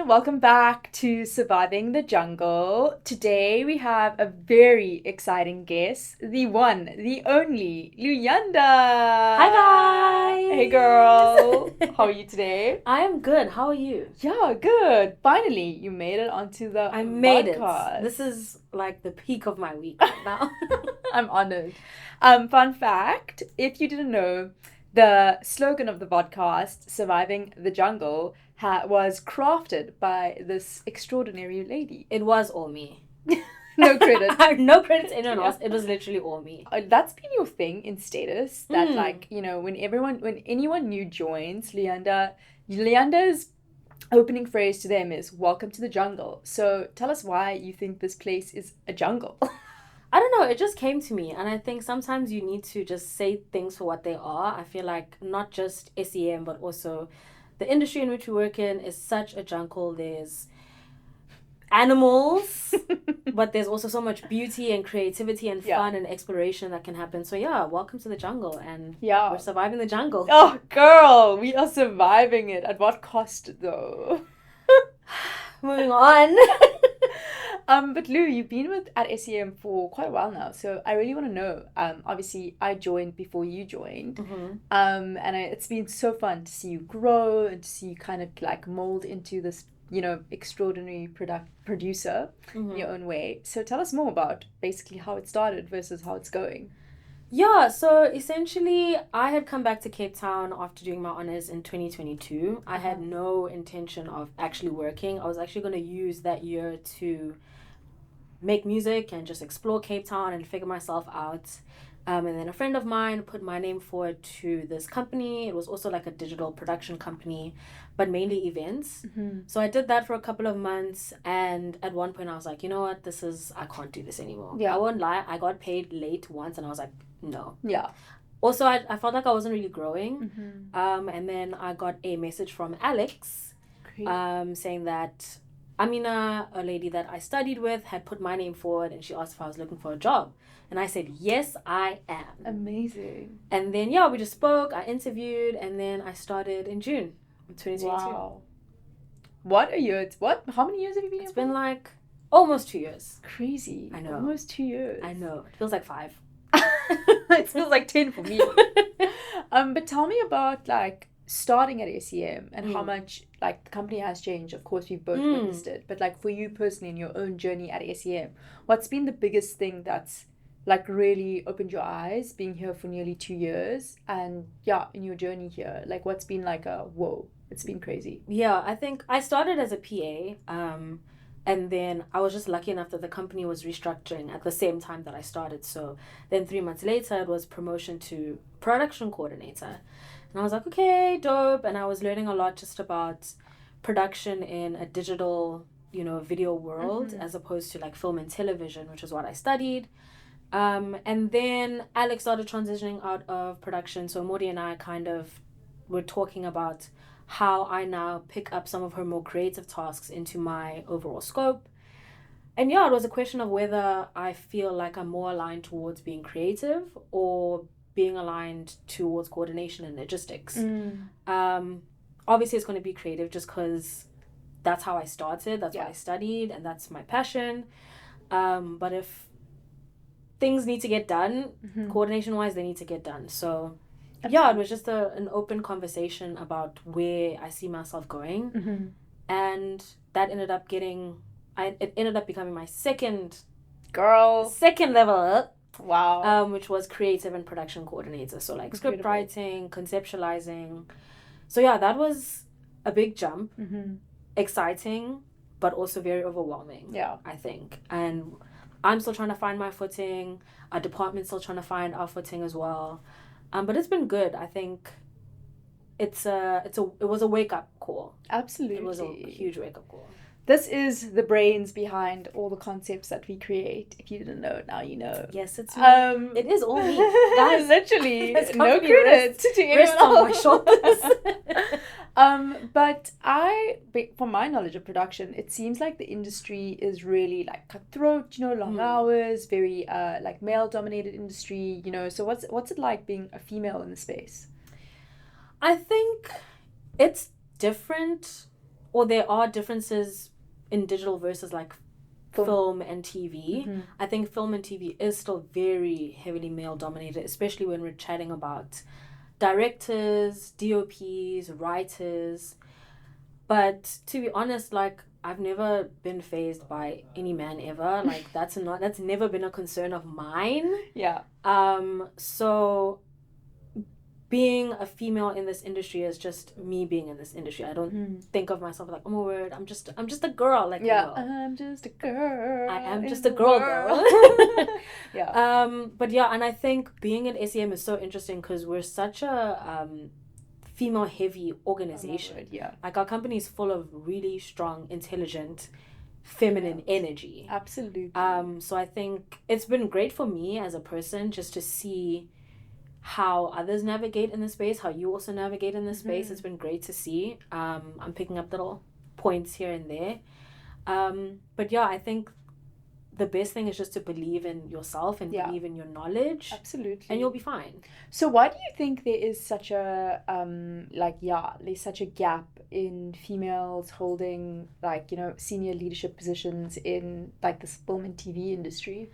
welcome back to Surviving the Jungle. Today we have a very exciting guest, the one, the only, Hi Luyanda. Hey guys! girl, how are you today? I am good. How are you? Yeah, good. Finally, you made it onto the I made it. podcast. This is like the peak of my week right now. I'm honored. Fun fact, if you didn't know, the slogan of the podcast, Surviving the Jungle, was crafted by this extraordinary lady. It was all me. No credit. No credit to anyone Yeah. else. It was literally all me. That's been your thing in status, that Mm. when anyone new joins, Luyanda's opening phrase to them is "Welcome to the jungle." So tell us why you think this place is a jungle. I don't know. It just came to me. And I think sometimes you need to just say things for what they are. I feel like not just SEM, but also the industry in which we work in is such a jungle. There's animals, but there's also so much beauty and creativity and Yeah. fun and exploration that can happen. So yeah, welcome to the jungle, and Yeah. we're surviving the jungle. Oh, girl, we are surviving it. At what cost, though? Moving on. But Lou, you've been at SEM for quite a while now, so I really want to know. Obviously, I joined before you joined. Mm-hmm. It's been so fun to see you grow and to see you kind of like mold into this, extraordinary producer in your own way. So tell us more about basically how it started versus how it's going. Yeah, so essentially, I had come back to Cape Town after doing my honors in 2022. I had no intention of actually working. I was actually going to use that year to make music and just explore Cape Town and figure myself out. And then a friend of mine put my name forward to this company. It was also like a digital production company, but mainly events. Mm-hmm. So I did that for a couple of months. And at one point I was like, you know what, I can't do this anymore. Yeah. I won't lie. I got paid late once and I was like, no. Yeah. Also, I felt like I wasn't really growing. Mm-hmm. And then I got a message from Alex Great. saying that Amina, a lady that I studied with, had put my name forward and she asked if I was looking for a job. And I said, yes, I am. Amazing. And then, yeah, we just spoke, I interviewed, and then I started in June of 2022. Wow. What a year. How many years have you been here It's for? been like almost 2 years. Crazy. I know. Almost 2 years. I know. It feels like 5. It feels like 10 for me. But tell me about like starting at SEM and how much like the company has changed. Of course, we've both witnessed it, but like for you personally in your own journey at SEM, what's been the biggest thing that's like really opened your eyes being here for nearly 2 years? And yeah, in your journey here, like what's been like a whoa, it's been crazy. Yeah, I think I started as a PA. And then I was just lucky enough that the company was restructuring at the same time that I started. So then 3 months later, it was promotion to production coordinator. And I was like, okay, dope. And I was learning a lot just about production in a digital, video world as opposed to like film and television, which is what I studied. And then Alex started transitioning out of production. So Modi and I kind of were talking about how I now pick up some of her more creative tasks into my overall scope. And yeah, it was a question of whether I feel like I'm more aligned towards being creative or being aligned towards coordination and logistics. Obviously, it's going to be creative just because that's how I started, that's what I studied, and that's my passion. But if things need to get done, coordination-wise, they need to get done. So yeah, it was just an open conversation about where I see myself going. And that ended up becoming my second level up. Wow. Which was creative and production coordinator. So like Incredible. script writing, conceptualizing. So yeah, that was a big jump. Exciting, but also very overwhelming. Yeah. I think. And I'm still trying to find my footing. Our department's still trying to find our footing as well. But it's been good. I think it was a wake-up call. Absolutely. It was a huge wake-up call. This is the brains behind all the concepts that we create. If you didn't know, now you know. Yes, it's me. It is all me. Guys, literally, this no company credit to Rest anyone on my else. shoulders. But from my knowledge of production, it seems like the industry is really like cutthroat, long hours, very like male-dominated industry, So what's it like being a female in the space? I think it's different or there are differences in digital versus like film and TV. Mm-hmm. I think film and TV is still very heavily male dominated, especially when we're chatting about directors, DOPs, writers. But to be honest, like, I've never been fazed by any man ever. Like, that's never been a concern of mine. Yeah. So being a female in this industry is just me being in this industry. I don't think of myself like, oh my word, I'm just a girl. Like, yeah, no. I'm just a girl. I am just a girl. Yeah. But yeah, and I think being at SEM is so interesting because we're such a female heavy organization. Yeah. Like, our company is full of really strong, intelligent, feminine energy. Absolutely. So I think it's been great for me as a person just to see how others navigate in the space, how you also navigate in the space. It's been great to see. I'm picking up little points here and there. But yeah, I think the best thing is just to believe in yourself and believe in your knowledge. Absolutely. And you'll be fine. So why do you think there is such a there's such a gap in females holding, like, you know, senior leadership positions in like the film and TV industry?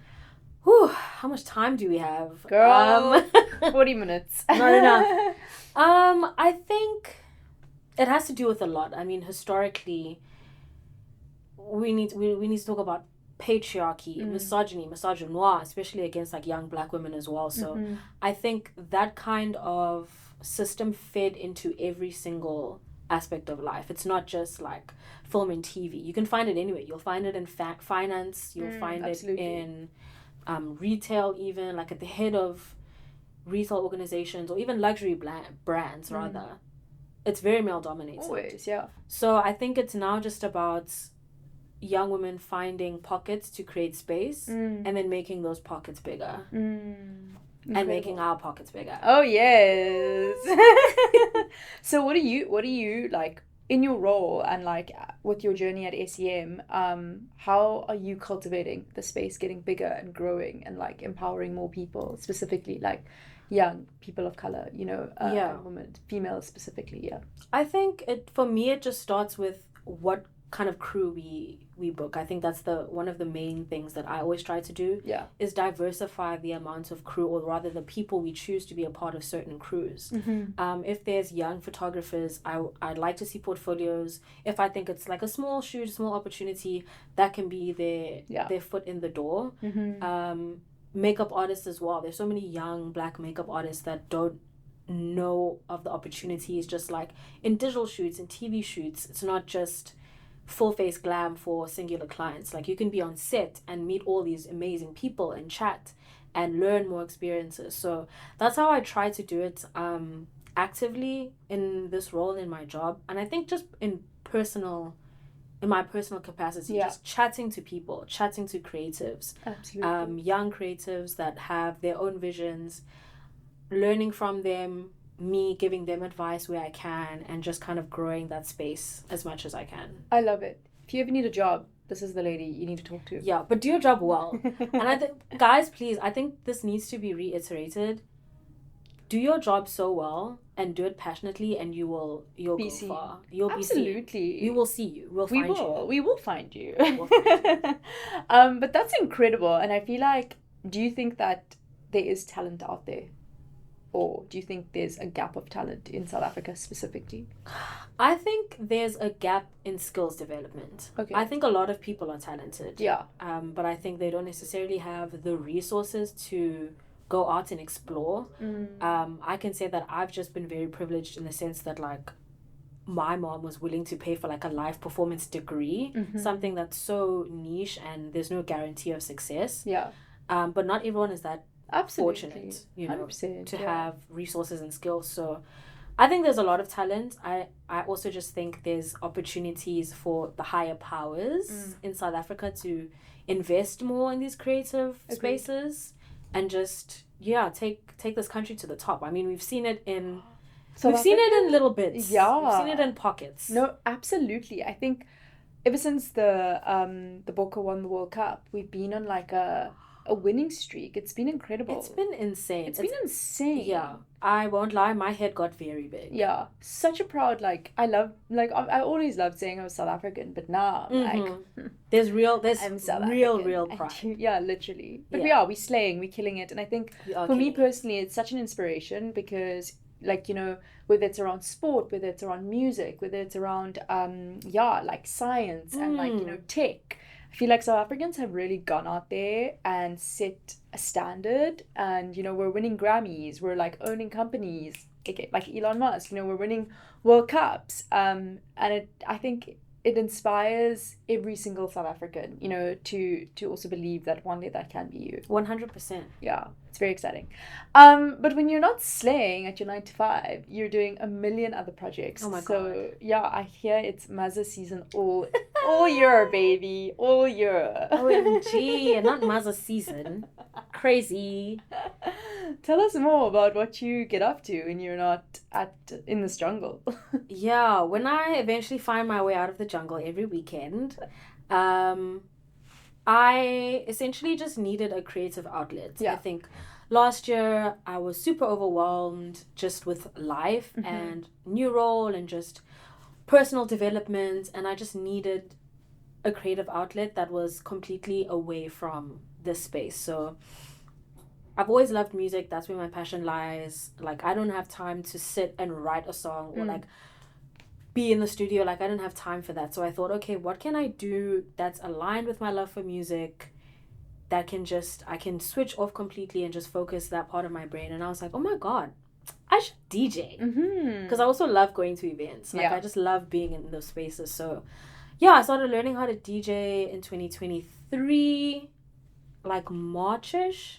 Whew, how much time do we have? Girl, 40 minutes. Not enough. I think it has to do with a lot. I mean, historically, we need to talk about patriarchy, misogyny, misogynoir, especially against like young black women as well. So I think that kind of system fed into every single aspect of life. It's not just like film and TV. You can find it anywhere. You'll find it in finance. You'll find absolutely. it in retail, even like at the head of retail organizations or even luxury brands rather. It's very male dominated. Always, yeah. So I think it's now just about young women finding pockets to create space and then making those pockets bigger and making our pockets bigger. Oh yes. So what do you like in your role and like with your journey at SEM, how are you cultivating the space getting bigger and growing and like empowering more people, specifically like young people of color, you know, women, females specifically? Yeah, I think for me it just starts with what kind of crew we book. I think that's one of the main things that I always try to do is diversify the amount of crew, or rather the people we choose to be a part of certain crews. If there's young photographers, I'd like to see portfolios. If I think it's like a small shoot, small opportunity, that can be their foot in the door. Makeup artists as well. There's so many young black makeup artists that don't know of the opportunities, just like in digital shoots and TV shoots. It's not just full face glam for singular clients. Like, you can be on set and meet all these amazing people and chat and learn more experiences. So that's how I try to do it actively in this role in my job. And I think just in my personal capacity, just chatting to people, chatting to creatives. Absolutely. Young creatives that have their own visions, learning from them, me giving them advice where I can, and just kind of growing that space as much as I can. I love it. If you ever need a job, this is the lady you need to talk to. Yeah, but do your job well. And I think, guys, please, I think this needs to be reiterated. Do your job so well and do it passionately, and you'll go far. You'll absolutely be seen. We will see you. We'll find you. We will find you. But that's incredible, and I feel like, do you think that there is talent out there? Or do you think there's a gap of talent in South Africa specifically? I think there's a gap in skills development. Okay. I think a lot of people are talented. Yeah. But I think they don't necessarily have the resources to go out and explore. I can say that I've just been very privileged in the sense that, like, my mom was willing to pay for like a live performance degree, something that's so niche and there's no guarantee of success. Yeah. But not everyone is that fortunate, you know, to have resources and skills. So I think there's a lot of talent. I also just think there's opportunities for the higher powers in South Africa to invest more in these creative spaces and just take this country to the top. I mean, we've seen it in little bits. Yeah, we've seen it in pockets. No, absolutely. I think ever since the Bokke won the World Cup, we've been on like a a winning streak. It's been incredible. It's been insane. It's been insane. Yeah. I won't lie, my head got very big. Yeah. Such a proud, like, I always loved saying I was South African, but now I'm like, there's I'm South real African. pride. Yeah, literally. But Yeah. we're slaying, we're killing it. And I think for me killing it. personally, it's such an inspiration because, like, you know, whether it's around sport, whether it's around music, whether it's around, like science and like, you know, tech. I feel like South Africans have really gone out there and set a standard, and you know, we're winning Grammys, we're like owning companies, like Elon Musk, you know, we're winning World Cups, and I think it inspires every single South African, you know, to also believe that one day that can be you. 100%. Yeah, it's very exciting. But when you're not slaying at your 9 to 5, you're doing a million other projects. Oh my God. So yeah, I hear it's Mazza season all year, baby, all year. OMG, and not Mazza season. Crazy. Tell us more about what you get up to when you're not in this jungle. Yeah, when I eventually find my way out of the jungle every weekend, I essentially just needed a creative outlet. Yeah. I think last year I was super overwhelmed just with life and new role and just personal development, and I just needed a creative outlet that was completely away from this space. So I've always loved music. That's where my passion lies. Like, I don't have time to sit and write a song or like be in the studio. Like, I don't have time for that. So I thought, okay, what can I do that's aligned with my love for music, that I can switch off completely and just focus that part of my brain. And I was like, oh my God, I should DJ. Because I also love going to events. Like, I just love being in those spaces. So yeah, I started learning how to DJ in 2023, like March-ish.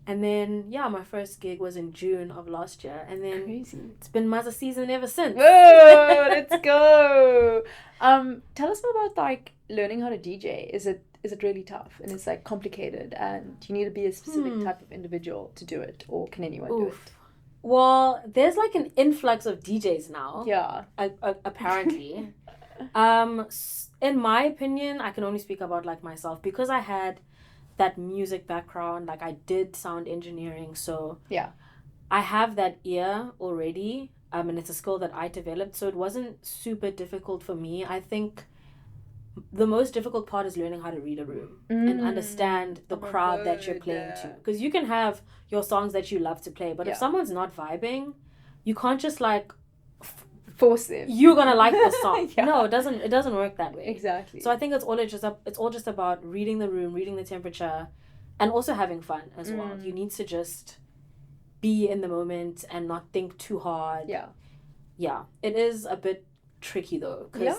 And then, my first gig was in June of last year. And then Crazy. It's been Mazza season ever since. Whoa, let's go. Tell us more about like learning how to DJ. Is it really tough and it's like complicated and you need to be a specific type of individual to do it, or can anyone do it? Well, there's like an influx of DJs now. Yeah. Apparently. In my opinion, I can only speak about like myself because I had that music background. Like, I did sound engineering, so yeah, I have that ear already, and it's a skill that I developed, so it wasn't super difficult for me. I think the most difficult part is learning how to read a room and understand the crowd that you're playing to, because you can have your songs that you love to play, but if someone's not vibing, you can't just like force them. You're gonna like the song. No, it doesn't work that way. Exactly. So I think it's all just about reading the room, reading the temperature, and also having fun as well. You need to just be in the moment and not think too hard. Yeah, it is a bit tricky though, because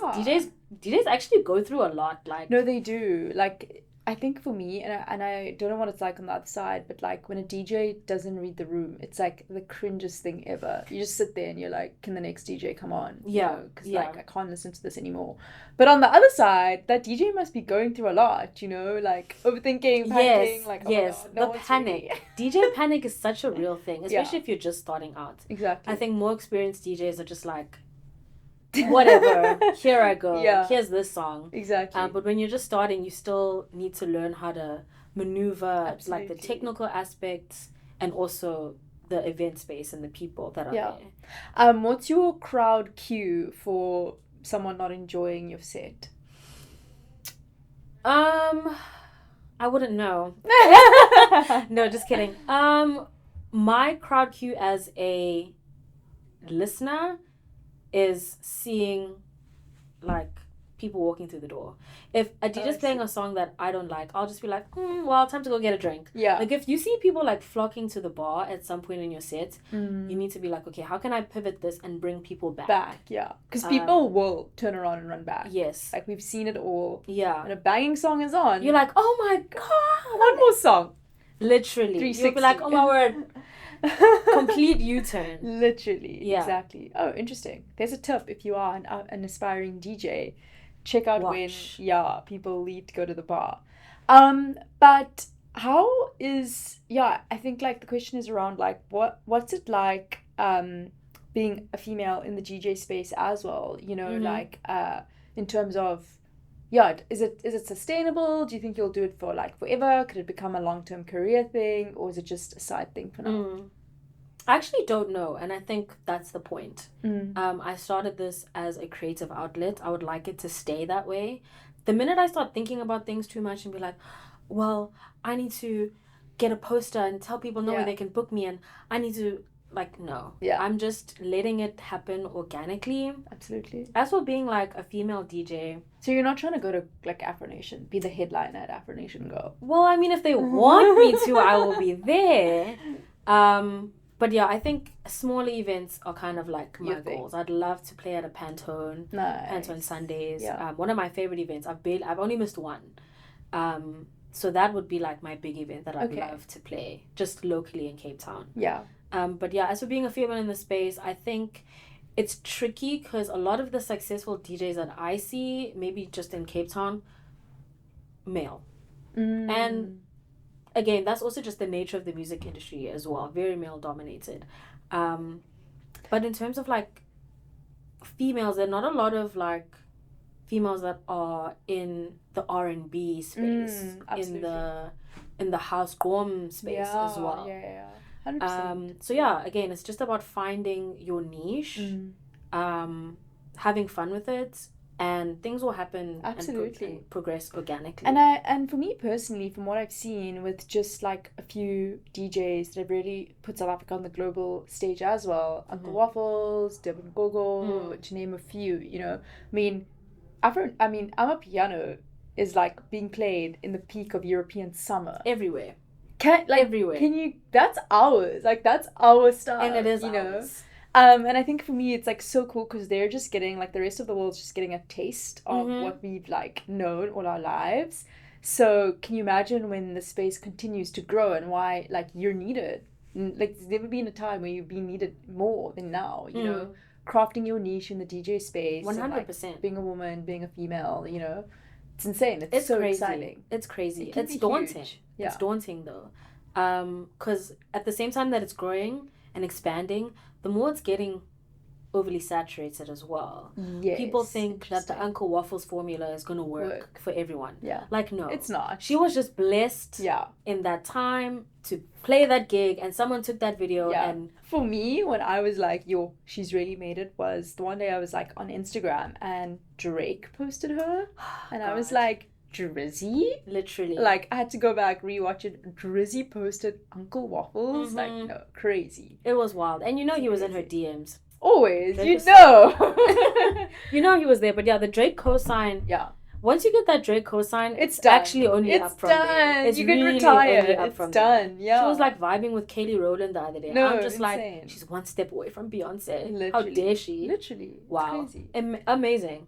DJs actually go through a lot. Like, no, they do. Like, I think for me, and I don't know what it's like on the other side, but like when a DJ doesn't read the room, it's like the cringest thing ever. You just sit there and you're like, can the next DJ come on? Because like I can't listen to this anymore. But on the other side, that DJ must be going through a lot, you know, like overthinking, panicking, like, oh my God, no, the panic. DJ panic is such a real thing, especially if you're just starting out. Exactly. I think more experienced DJs are just like, whatever, here I go, here's this song. Exactly. But when you're just starting, you still need to learn how to maneuver like the technical aspects and also the event space and the people that are there. What's your crowd cue for someone not enjoying your set? I wouldn't know. No, just kidding. My crowd cue as a listener is seeing like people walking through the door. If a DJ's playing a song that I don't like, I'll just be like, well, time to go get a drink. Yeah. Like, if you see people like flocking to the bar at some point in your set, you need to be like, okay, how can I pivot this and bring people back? Yeah. Because people will turn around and run back. Yes. Like, we've seen it all. Yeah. When a banging song is on, you're like, oh my God, one more song. Literally. You'll be like, oh my word. Complete U-turn. Literally. Yeah. Exactly. Oh, interesting. There's a tip if you are an aspiring DJ. Check out when people leave to go to the bar. But how is I think like the question is around like what's it like being a female in the DJ space as well, you know, like in terms of yeah, is it sustainable? Do you think you'll do it for like forever? Could it become a long-term career thing, or is it just a side thing for now? I actually don't know, and I think that's the point. Mm. I started this as a creative outlet. I would like it to stay that way. The minute I start thinking about things too much and be like, well, I need to get a poster and tell people where they can book me, and I need to, like, no. Yeah. I'm just letting it happen organically. Absolutely. As for being like a female DJ. So you're not trying to go to like Afro Nation, be the headliner at Afro Nation Go? Well, I mean, if they want me to, I will be there. But yeah, I think smaller events are kind of like my goals. I'd love to play at a Pantone. Nice. Pantone Sundays. Yeah. One of my favorite events. I've only missed one. So that would be like my big event that I'd love to play, just locally in Cape Town. Yeah. But yeah, as for being a female in the space, I think it's tricky because a lot of the successful DJs that I see, maybe just in Cape Town, male. And again, that's also just the nature of the music industry as well. Very male dominated. But in terms of like females, there are not a lot of like females that are in the R&B space, in the house gqom space as well. Yeah. 100%. So yeah, again, it's just about finding your niche, having fun with it, and things will happen. Absolutely. And progress organically. And for me personally, from what I've seen with just like a few DJs that have really put South Africa on the global stage as well, Uncle Waffles, Durban Gogo, to name a few, you know. Amapiano is like being played in the peak of European summer. Everywhere. Everywhere. That's ours. Like, that's our stuff. And it is ours. Know? And I think for me, it's like so cool because they're just getting, like, the rest of the world's just getting a taste of what we've like known all our lives. So can you imagine when the space continues to grow and why like you're needed? Like, there's never been a time where you've been needed more than now, you know, crafting your niche in the DJ space. 100%. Like, being a woman, being a female, you know. It's insane. It's so crazy. Exciting. It's crazy. It's daunting. Yeah. It's daunting though. Because at the same time that it's growing and expanding, the more it's getting overly saturated as well. Yes, people think that the Uncle Waffles formula is going to work for everyone. Yeah. Like, no. It's not. She was just blessed in that time to play that gig, and someone took that video and... For me, when I was like, yo, she's really made it, was the one day I was like on Instagram and Drake posted her. And God. I was like, Drizzy? Literally. Like, I had to go back, rewatch it. Drizzy posted Uncle Waffles. Like, no, crazy. It was wild. And you know he was in her DMs. Always, Drake, you know. You know he was there, but yeah, the Drake cosign. Yeah. Once you get that Drake cosign, it's actually only up from there. It's you can retire. It's done. There. Yeah. She was like vibing with Kelly Rowland the other day. No, I'm just insane. Like, she's one step away from Beyonce. Literally. How dare she? Literally. Wow. It's crazy. Amazing.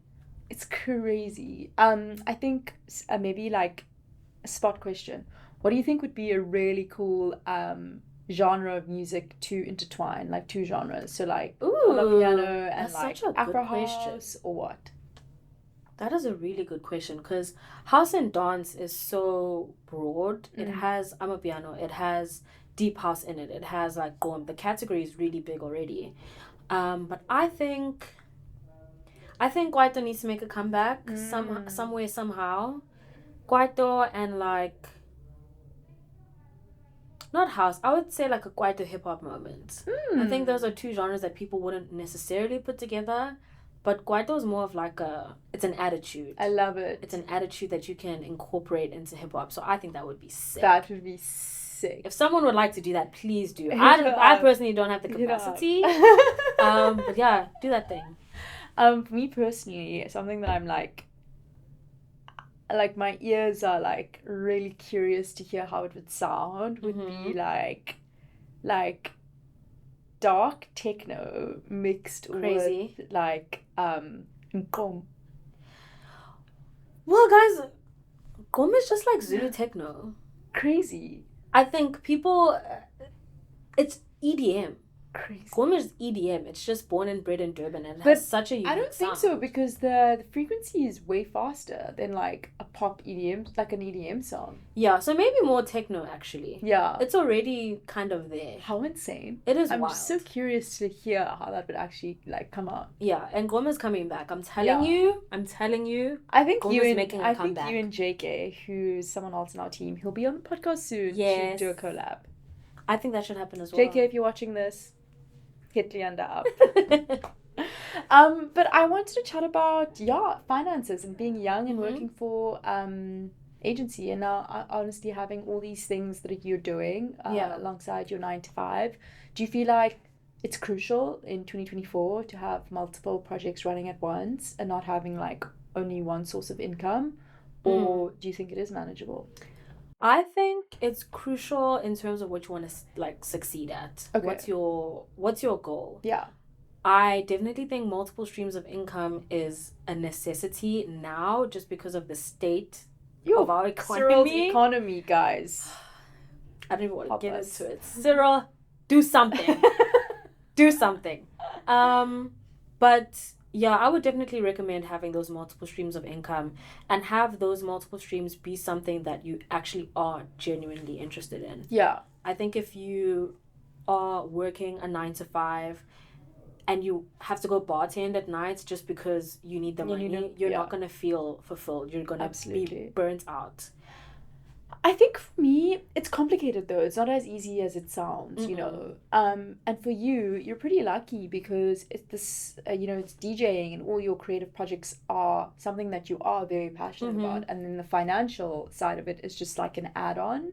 It's crazy. I think maybe like a spot question. What do you think would be a really cool genre of music to intertwine, like two genres? So like piano and like Afro house, or what? That is a really good question because house and dance is so broad. It has amapiano, it has deep house in it, it has like gqom. The category is really big already. But I think Kwaito needs to make a comeback somewhere, somehow. Kwaito and like, not house, I would say like a Kwaito hip-hop moment. I think those are two genres that people wouldn't necessarily put together. But Kwaito is more of like it's an attitude. I love it. It's an attitude that you can incorporate into hip-hop. So I think that would be sick. That would be sick. If someone would like to do that, please do. I personally don't have the capacity. But yeah, do that thing. For me personally, something that I'm like my ears are like really curious to hear how it would sound would be like dark techno mixed with like gqom. Well, guys, gqom is just like Zulu techno. Crazy. I think people, it's EDM. Crazy. Gqom is EDM. It's just born and bred in Durban, and it But has such a unique I don't think sound. so, because the frequency is way faster than like a pop EDM, like an EDM song. Yeah, so maybe more techno actually. Yeah. It's already kind of there. How insane. It is I'm wild. just so curious to hear how that would actually like come out. Yeah, and Gqom is coming back. I'm telling you. I think Gqom you is and making a I comeback. think you and JK, who's someone else in our team, he'll be on the podcast soon Yes. to do a collab. I think that should happen as well. JK, if you're watching this, hit Luyanda up. But I wanted to chat about finances and being young and working for agency, and now honestly having all these things that you're doing alongside your 9 to 5. Do you feel like it's crucial in 2024 to have multiple projects running at once and not having like only one source of income, or do you think it is manageable? I think it's crucial in terms of what you want to like succeed at. Okay. What's your goal? Yeah. I definitely think multiple streams of income is a necessity now, just because of the state of our Cyril's economy. economy, guys. I don't even want to get us. into it. Cyril, do something. Do something. But yeah, I would definitely recommend having those multiple streams of income, and have those multiple streams be something that you actually are genuinely interested in. Yeah. I think if you are working a 9 to 5 and you have to go bartend at night just because you need the money, you're not going to feel fulfilled. You're going to be burnt out. I think for me, it's complicated though. It's not as easy as it sounds, you know. And for you, you're pretty lucky because it's this, it's DJing, and all your creative projects are something that you are very passionate about. And then the financial side of it is just like an add-on.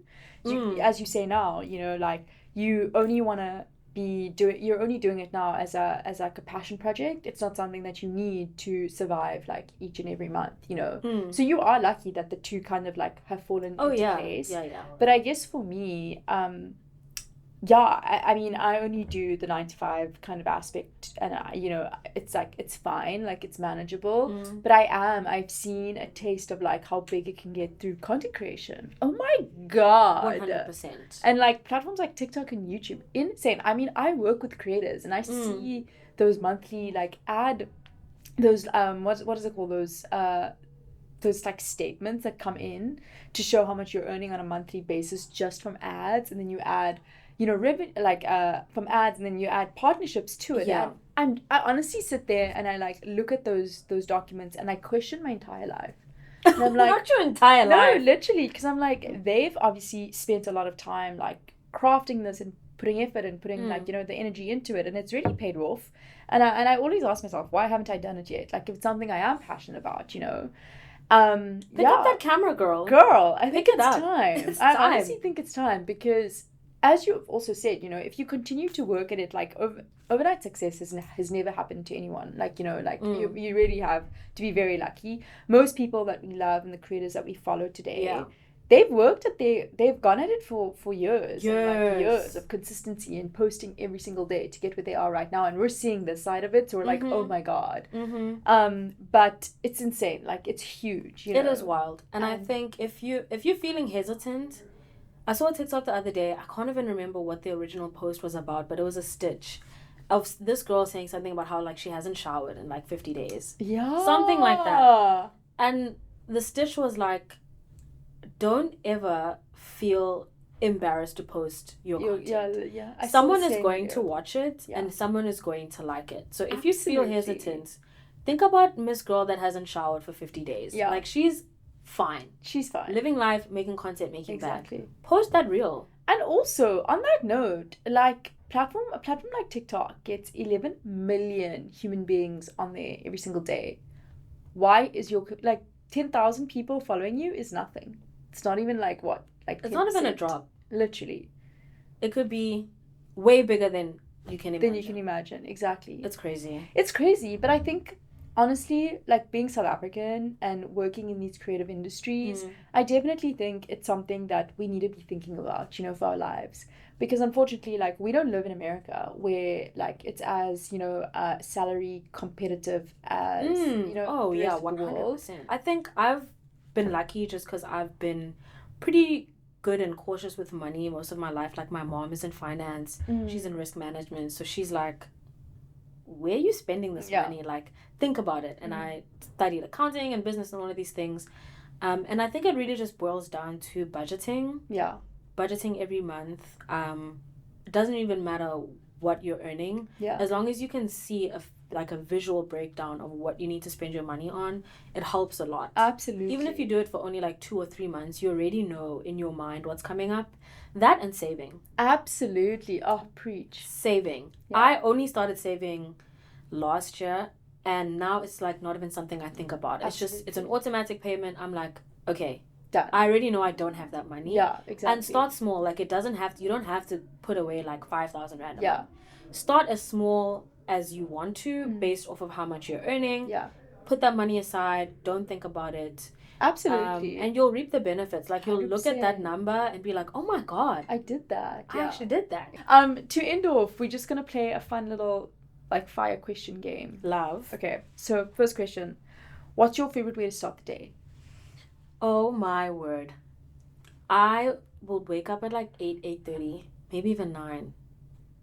As you say now, like you only want to you're only doing it now as like a passion project. It's not something that you need to survive like each and every month, so you are lucky that the two kind of like have fallen into place. But I guess for me, I mean, I only do the 9 to 5 kind of aspect, and it's like it's fine, like it's manageable. But I've seen a taste of like how big it can get through content creation. Oh my god, 100%. And like platforms like TikTok and YouTube, insane. I mean, I work with creators, and I see those monthly like those what is it called, those like statements that come in to show how much you're earning on a monthly basis just from ads, and then you add revenue, like from ads, and then you add partnerships to it. And I honestly sit there and I like look at those documents and I question my entire life. And I'm like, not your entire life. No, literally, because I'm like, they've obviously spent a lot of time like crafting this and putting effort and putting like the energy into it, and it's really paid off. And I always ask myself, why haven't I done it yet? Like, if it's something I am passionate about, Pick up that camera, girl. I think it's time. I honestly think it's time, because as you've also said, if you continue to work at it, like overnight success has never happened to anyone. Like, you really have to be very lucky. Most people that we love and the creators that we follow today, they've gone at it for years. And like years of consistency and posting every single day to get where they are right now. And we're seeing this side of it, so we're like, oh my god. But it's insane. Like, it's huge. It is wild. And I think if you're feeling hesitant, I saw a TikTok the other day. I can't even remember what the original post was about, but it was a stitch of this girl saying something about how like she hasn't showered in like 50 days. Yeah. Something like that. And the stitch was like, don't ever feel embarrassed to post your content. Someone is going to watch it and someone is going to like it. So if you feel hesitant, think about Miss Girl that hasn't showered for 50 days. Yeah. Like, she's fine. Living life, making content, making back. Post that reel. And also, on that note, like a platform like TikTok gets 11 million human beings on there every single day. Why is your 10,000 people following you is nothing. It's not even like what? Like 10%. It's not even a drop. Literally. It could be way bigger than you can imagine. Exactly. It's crazy. It's crazy, but I think honestly, like being South African and working in these creative industries, I definitely think it's something that we need to be thinking about, for our lives. Because unfortunately, like, we don't live in America where like it's as, salary competitive as, Oh yeah, 100%. I think I've been lucky just because I've been pretty good and cautious with money most of my life. Like my mom is in finance, she's in risk management, so she's like, where are you spending this money? Like, think about it. And I studied accounting and business and all of these things. And I think it really just boils down to budgeting. Yeah. Budgeting every month. It doesn't even matter what you're earning. Yeah. As long as you can see a visual breakdown of what you need to spend your money on, it helps a lot. Absolutely. Even if you do it for only like 2 or 3 months, you already know in your mind what's coming up. That and saving. Absolutely. Oh, preach. Saving. Yeah. I only started saving last year, and now it's like not even something I think about. It's an automatic payment. I'm like, okay, done. I already know I don't have that money. Yeah, exactly. And start small. Like, you don't have to put away like 5,000 rand a month. Start as small as you want to, based off of how much you're earning. Yeah. Put that money aside. Don't think about it. Absolutely. And you'll reap the benefits. Like, you'll 100%. look at that number and be like, oh my God, I did that. I actually did that. To end off, we're just gonna play a fun little like fire question game. Love. Okay, so first question, what's your favorite way to start the day? Oh my word, I will wake up at like 8:30, maybe even 9.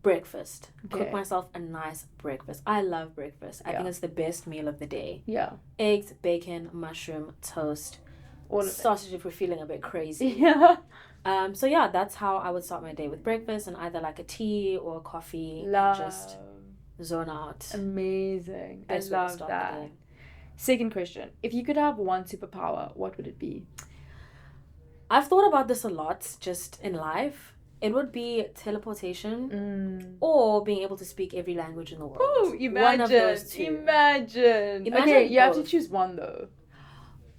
Breakfast. Okay. Cook myself a nice breakfast. I love breakfast. I think it's the best meal of the day. Yeah. Eggs, bacon, mushroom, toast, all of sausage if we're feeling a bit crazy. Yeah. So yeah, that's how I would start my day, with breakfast and either like a tea or a coffee. Love. And just zone out. Amazing. Best I love that. Second question, if you could have one superpower, what would it be? I've thought about this a lot just in life. It would be teleportation or being able to speak every language in the world. Oh, imagine. One of those two. Imagine. Okay, you have to choose one though.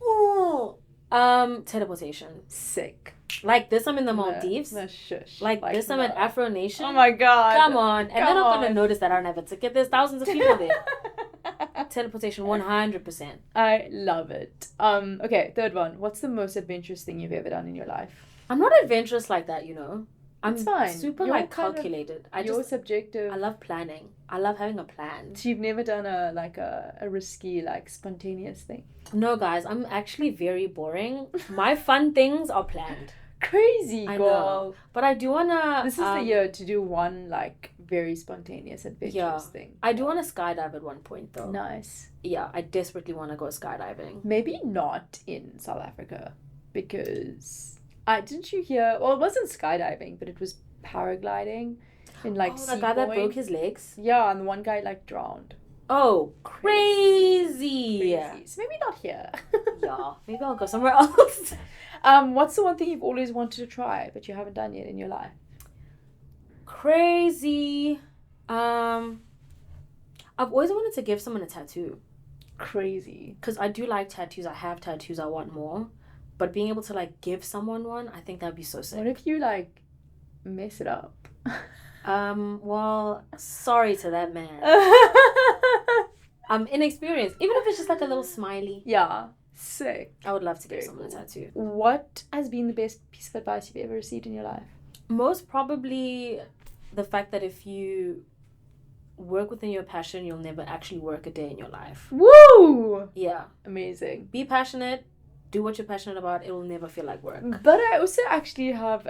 Oh, teleportation. Sick. Like this, I'm in the Maldives. No, shush. Like this, I'm at Afro Nation. Oh my God. Come on. And they're not going to notice that I don't have a ticket. There's thousands of people there. Teleportation, 100%. I love it. Okay, third one. What's the most adventurous thing you've ever done in your life? I'm not adventurous like that, you know. I'm super calculated. You're subjective. I love planning. I love having a plan. So you've never done a risky, like, spontaneous thing? No, guys. I'm actually very boring. My fun things are planned. Crazy, girl. I know. But I do wanna. This is the year to do one, like, very spontaneous, adventurous thing. I do want to skydive at one point, though. Nice. Yeah, I desperately want to go skydiving. Maybe not in South Africa, because... didn't you hear? Well, it wasn't skydiving, but it was paragliding in like the guy that broke his legs. Yeah, and the one guy like drowned. Oh, crazy! So maybe not here. Yeah, maybe I'll go somewhere else. What's the one thing you've always wanted to try but you haven't done yet in your life? Crazy. I've always wanted to give someone a tattoo. Crazy. Because I do like tattoos. I have tattoos. I want more. But being able to, like, give someone one, I think that'd be so sick. What if you, like, mess it up? Well, sorry to that man. I'm inexperienced. Even if it's just, like, a little smiley. Yeah. Sick. I would love to give someone a tattoo. What has been the best piece of advice you've ever received in your life? Most probably the fact that if you work within your passion, you'll never actually work a day in your life. Woo! Yeah. Amazing. Be passionate. Do what you're passionate about. It will never feel like work. But I also actually have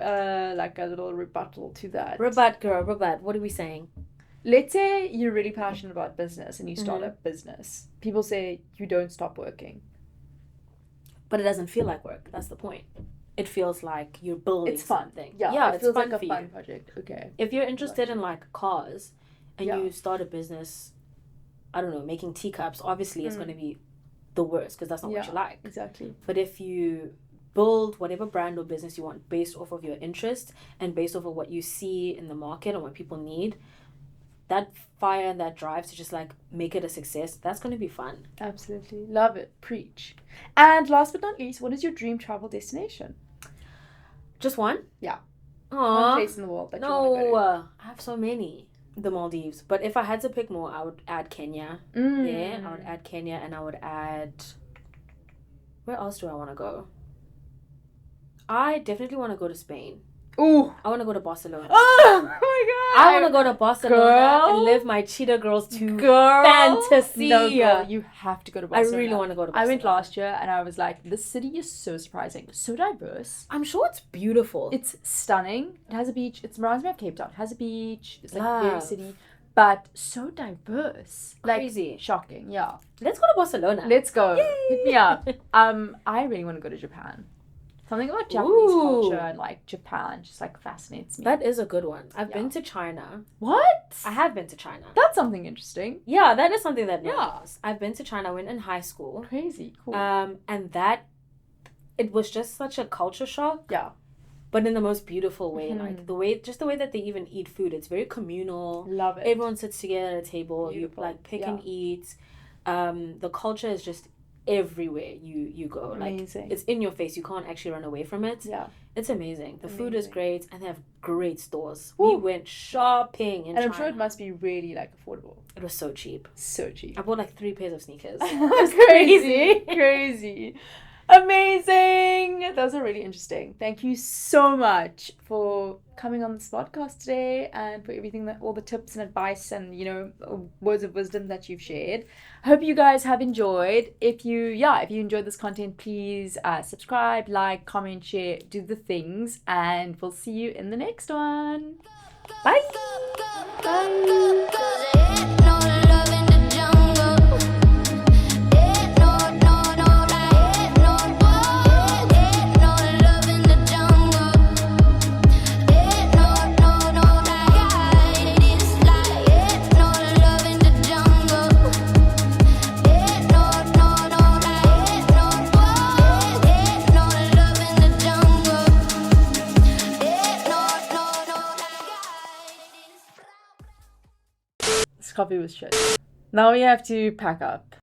like a little rebuttal to that. Rebut, girl. Rebut. What are we saying? Let's say you're really passionate about business and you start a business. People say you don't stop working. But it doesn't feel like work. That's the point. It feels like you're building something. Yeah, it feels fun like a fun you. Project. Okay. If you're interested in like cars and you start a business, I don't know, making teacups, obviously it's going to be the worst because that's not what you like. Exactly. But if you build whatever brand or business you want based off of your interest and based off of what you see in the market and what people need, that fire and that drive to just like make it a success, that's going to be fun. Absolutely. Love it. Preach. And last but not least, what is your dream travel destination? Just one? Yeah. Aww. One place in the world that you want to go to. I have so many. The Maldives. But if I had to pick more, I would add Kenya. Yeah, I would add Kenya, and I would add... Where else do I want to go? I definitely want to go to Spain. Ooh. I want to go to Barcelona. Oh my god. I want to go to Barcelona Girl. and live my Cheetah Girls 2 Girl. fantasy. No, girl, you have to go to I Barcelona. really want to go to I Barcelona. went last year and I was like, this city is so surprising. So diverse. I'm sure it's beautiful. It's stunning. It has a beach. It reminds me of Cape Town. It has a beach. It's like Love. very city. But so diverse. Like, crazy. shocking, yeah. Let's go to Barcelona. Let's go. Yay. Hit me up. I really want to go to Japan. Something about Japanese culture and like Japan just like fascinates me. That is a good one. I've Yeah. been to China. What? I have been to China. That's something interesting. Yeah, that is something that Yeah. matters. I've been to China. I went in high school. Crazy. Cool. And that, it was just such a culture shock. Yeah. But in the most beautiful way. Mhm. Like the way that they even eat food. It's very communal. Love it. Everyone sits together at a table. Beautiful. You like pick Yeah. and eat. The culture is just everywhere you go. Amazing. Like it's in your face. You can't actually run away from it. Yeah. It's amazing. The food is Amazing. great and they have great stores. Woo. We went shopping in And I'm China. sure it must be really like affordable. It was so cheap. So cheap. I bought like 3 pairs of sneakers. Crazy. Crazy. Amazing. Those are really interesting. Thank you so much for coming on this podcast today and for everything that all the tips and advice and words of wisdom that you've shared. I hope you guys have enjoyed. If you enjoyed this content, please subscribe, like, comment, share, do the things, and we'll see you in the next one. Bye. Bye. This coffee was shit. Now we have to pack up.